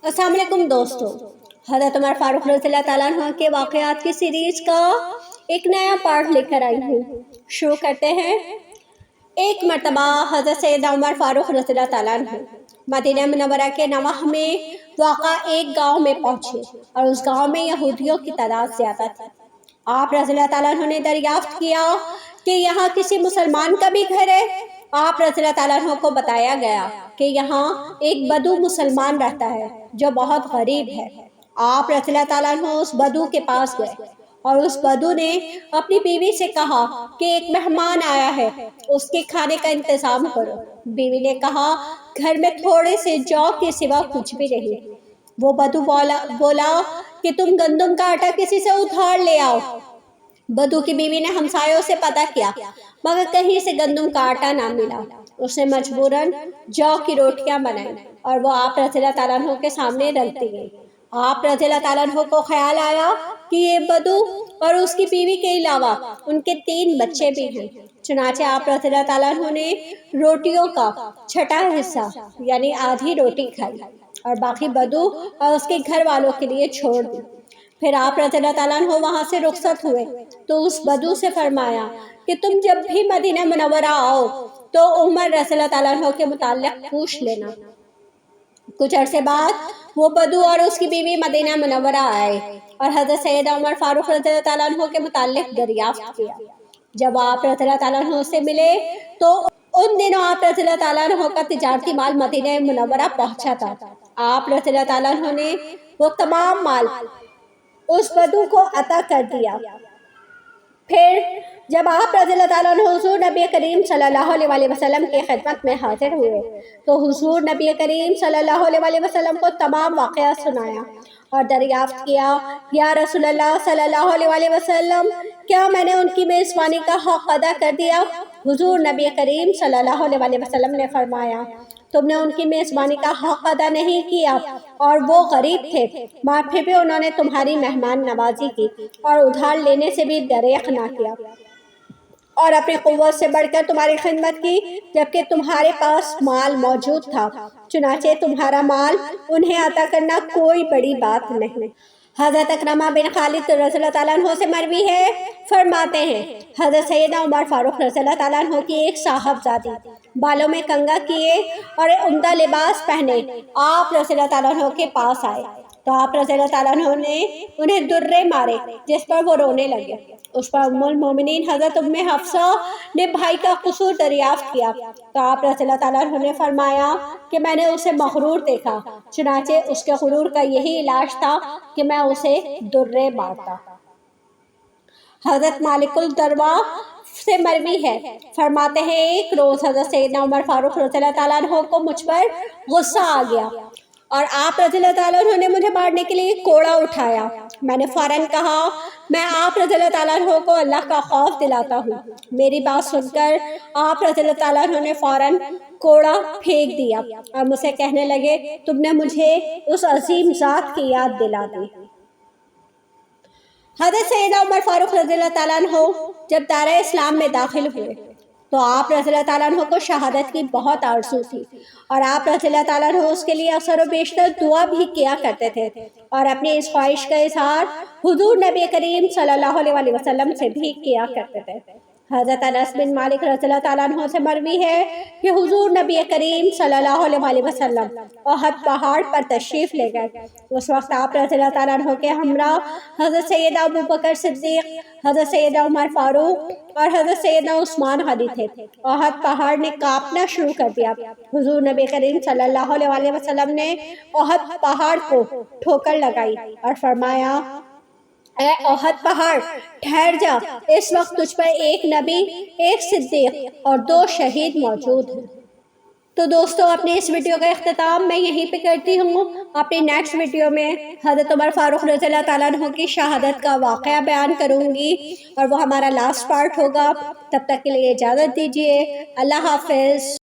अस्सलाम वालेकुम दोस्तों, हज़रत उमर फारूक रज़ियल्लाहु ताला अन्हु के वाक़यात की सीरीज़ का एक नया पार्ट लेकर आई हूँ। शुरू करते हैं। एक मरतबा हज़रत सैयदना उमर फारूक रज़ियल्लाहु ताला अन्हु मदीना मुनव्वरा के नवाह में वाक़ा एक गांव में पहुँचे और उस गांव में यहूदियों की तादाद ज़्यादा थी। आप रज़ियल्लाहु ताला अन्हु ने दरियाफ्त किया कि यहाँ किसी मुसलमान का भी घर है। आप रज़ियल्लाहु ताला अन्हु को बताया गया कि यहाँ एक बदू मुसलमान रहता है जो बहुत गरीब है। आप रज़ियल्लाहु ताला अन्हु उस बदू के पास गए और उस बदू ने अपनी बीवी से कहा कि एक मेहमान आया है, उसके खाने का इंतज़ाम करो। बीवी ने कहा, घर में थोड़े से जौ के सिवा कुछ भी नहीं। वो बदू बोला कि तुम गंदम का आटा किसी से उधार ले आओ। बदू की बीवी ने हमसायों से पता किया मगर कहीं से गंदम का आटा ना मिला। उसने मजबूरन जौ की रोटियां बनाई और वो आप रज़ियल्लाहु ताला अन्हु के सामने रखती गई। आप रज़ियल्लाहु ताला अन्हु को ख्याल आया कि ये बदू और उसकी बीवी के अलावा उनके 3 बच्चे भी हैं। चुनाचे आप रज़ियल्लाहु ताला अन्हु ने रोटियों का छठा हिस्सा यानी आधी रोटी खाई और बाकी बदू और उसके घर वालों के लिए छोड़ दी। फिर आप रज़ियल्लाहु ताला अन्हु वहाँ से रुखसत हुए तो उस बदू से फरमाया कि तुम जब भी मदीना मुनव्वरा आओ तो उमर रज़ियल्लाहु ताला अन्हु के मुताल्लिक़ पूछ लेना। कुछ अरसे बाद वो बदू और उसकी बीवी मदीना मुनव्वरा आए और हज़रत सैयदना उमर फारूक रज़ियल्लाहु ताला अन्हु के मुताल्लिक़ दरियाफ्त किया। जब आप रज़ियल्लाहु ताला अन्हु से मिले तो उन दिनों आप रज़ियल्लाहु ताला अन्हु का तिजारती माल मदीना मुनव्वरा पहुँचा था। आप रज़ियल्लाहु ताला अन्हु ने वो तमाम माल उस बदू को अता कर दिया। फिर जब आप रज़ियल्लाहु ताला अन्हु हुज़ूर नबी करीम सल्लल्लाहु अलैहि वसल्लम की खिदमत में हाजिर हुए तो हुज़ूर नबी करीम सल्लल्लाहु अलैहि वसल्लम को तमाम वाक़या सुनाया और दरियाफ्त किया, या रसूलल्लाह सल्लल्लाहु अलैहि वसल्लम, क्या मैंने उनकी मेज़बानी का हक़ अदा कर दिया? हुज़ूर नबी करीम सल्लल्लाहु अलैहि वसल्लम ने फरमाया, तुमने उनकी मेज़बानी का हक़ अदा नहीं किया और वो गरीब थे, मगर फिर भी उन्होंने तुम्हारी मेहमान नवाजी की और उधार लेने से भी दरेख ना किया और अपनी क़ुव्वत से बढ़कर तुम्हारी खिदमत की जबकि तुम्हारे पास माल मौजूद था। चुनाचे तुम्हारा माल उन्हें अता करना कोई बड़ी बात नहीं। हज़रत अकरमा बिन खालिद रज़ियल्लाहु ताला अन्हु से मरवी है, फरमाते हैं हज़रत सैयदना उमर फारूक रज़ियल्लाहु ताला अन्हु की एक साहबजादी बालों में कंघा किए और उम्दा लिबास पहने आप रज़ियल्लाहु ताला अन्हु के पास आए तो आप रज़ियल्लाहु ताला अन्हु ने उन्हें दुर्रे मारे जिस पर वो रोने लगे। उस पर उम्मुल मोमिनीन हज़रत उम्मे हफ्सा ने भाई का कसूर दरियाफ्त किया तो आप रज़ियल्लाहु ताला अन्हु ने फरमाया कि मैंने उसे मग़रूर देखा, चुनाचे उसके गुरूर का यही इलाज था कि मैं उसे दुर्रे मारता। हज़रत मालिकुल दरवा से मरवी है, फरमाते हैं एक रोज़ हज़रत सैयदना उमर फारूक रज़ियल्लाहु ताला अन्हु को मुझ पर गुस्सा आ गया और आप रज़ियल्लाहु ताला अन्हु ने मुझे मारने के लिए कोड़ा उठाया। मैंने फ़ौरन कहा, मैं आप रज़ियल्लाहु ताला अन्हु को अल्लाह का खौफ दिलाता हूँ। मेरी बात सुनकर आप रज़ियल्लाहु ताला अन्हु ने फ़ौरन कोड़ा फेंक दिया और मुझसे कहने लगे, तुमने मुझे उस अजीम ज़ात की याद दिला दी। हज़रत सैयदना उमर फारूक रज़ियल्लाहु ताला अन्हु जब दायरा इस्लाम में दाखिल हुए तो आप रज़ियल्लाहु ताला अन्हु को शहादत की बहुत आरज़ू थी और आप रज़ियल्लाहु ताला अन्हु उसके लिए अक्सर व बेशतर दुआ भी किया करते थे और अपनी इस ख्वाहिश का इज़हार हुज़ूर नबी करीम सल्लल्लाहु अलैहि वसल्लम से भी किया करते थे। हज़रत अनस बिन मालिक रज़ियल्लाहु ताला अन्हु से मरवी है कि हुज़ूर नबी करीम सल्लल्लाहु अलैहि वसल्लम उहद पहाड़ पर तशरीफ़ ले गए। उस वक्त आप रज़ियल्लाहु ताला अन्हु के हमरा हज़रत सैयदना अबू बकर सिद्दीक़, हज़रत सैयदना उमर फारूक और हज़रत सैयदना उस्मान गनी थे। उहद पहाड़ ने कांपना शुरू कर दिया। हुज़ूर नबी करीम सल्लल्लाहु अलैहि वसल्लम ने उहद पहाड़ को ठोकर लगाई और फरमाया, ए उहद पहाड़, ठहर जा, इस वक्त तुझ पर एक नबी, एक सिद्दीक और 2 शहीद मौजूद हैं। तो दोस्तों, अपने इस वीडियो का इख्तिताम मैं यहीं पे करती हूँ। अपनी नेक्स्ट वीडियो में हज़रत उमर फारूक रज़ियल्लाहु ताला अन्हु की शहादत का वाक़या बयान करूँगी और वो हमारा लास्ट पार्ट होगा। तब तक के लिए इजाज़त दीजिए। अल्लाह हाफ़िज़।